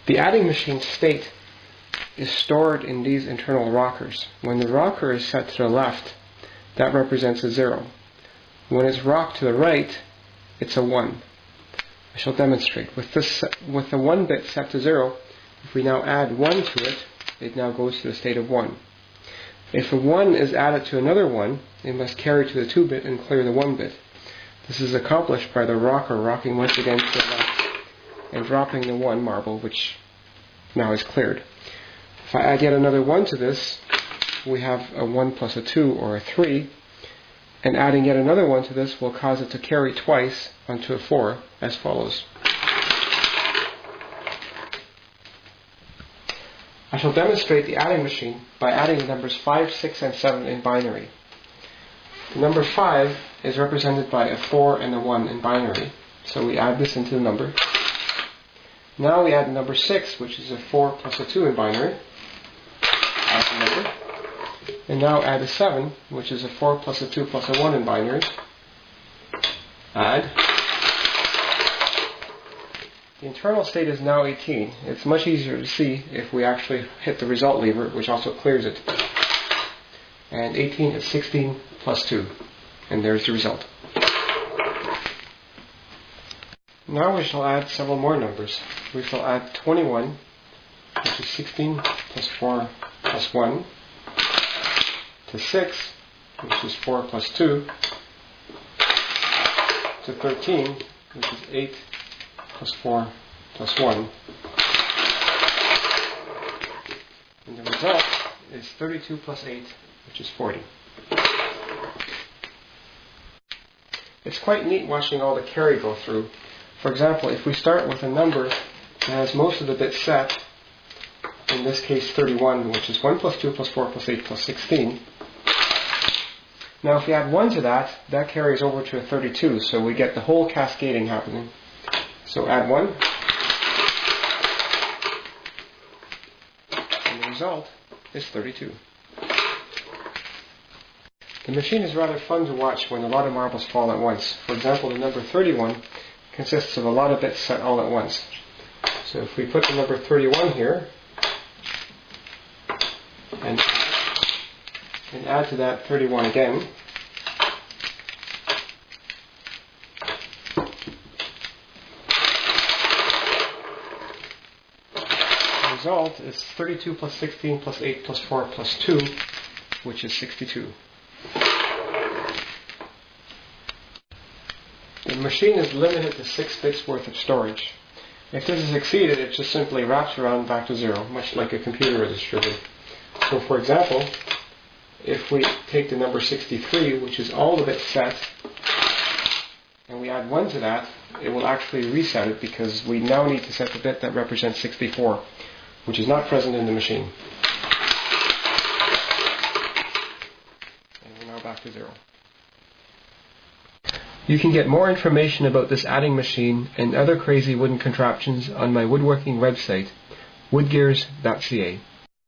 The adding machine state is stored in these internal rockers. When the rocker is set to the left, that represents a 0. When it's rocked to the right, it's a 1. I shall demonstrate. With the 1 bit set to 0, if we now add 1 to it, it now goes to the state of 1. If a 1 is added to another 1, it must carry to the 2 bit and clear the 1 bit. This is accomplished by the rocker rocking once again to the left and dropping the 1 marble, which now is cleared. If I add yet another 1 to this, we have a 1 plus a 2 or a 3, and adding yet another 1 to this will cause it to carry twice onto a 4 as follows. I shall demonstrate the adding machine by adding the numbers 5, 6, and 7 in binary. The number 5 is represented by a 4 and a 1 in binary, so we add this into the number. Now we add the number 6, which is a 4 plus a 2 in binary. Add the number. And now add a 7, which is a 4 plus a 2 plus a 1 in binary. Add. The internal state is now 18. It's much easier to see if we actually hit the result lever, which also clears it. And 18 is 16 plus 2. And there's the result. Now we shall add several more numbers. We shall add 21, which is 16 plus 4 plus 1, to 6, which is 4 plus 2, to 13, which is 8 plus 4 plus 1. And the result is 32 plus 8, which is 40. It's quite neat watching all the carry go through. For example, if we start with a number that has most of the bits set, in this case 31, which is 1 plus 2 plus 4 plus 8 plus 16. Now if we add 1 to that, that carries over to a 32, so we get the whole cascading happening. So add 1, and the result is 32. The machine is rather fun to watch when a lot of marbles fall at once. For example, the number 31 consists of a lot of bits set all at once. So if we put the number 31 here, and add to that 31 again, the result is 32 plus 16 plus 8 plus 4 plus 2, which is 62. The machine is limited to 6 bits worth of storage. If this is exceeded, it just simply wraps around back to 0, much like a computer register would. So for example, if we take the number 63, which is all the bits set, and we add 1 to that, it will actually reset it because we now need to set the bit that represents 64, which is not present in the machine. And we're now back to 0. You can get more information about this adding machine and other crazy wooden contraptions on my woodworking website, woodgears.ca.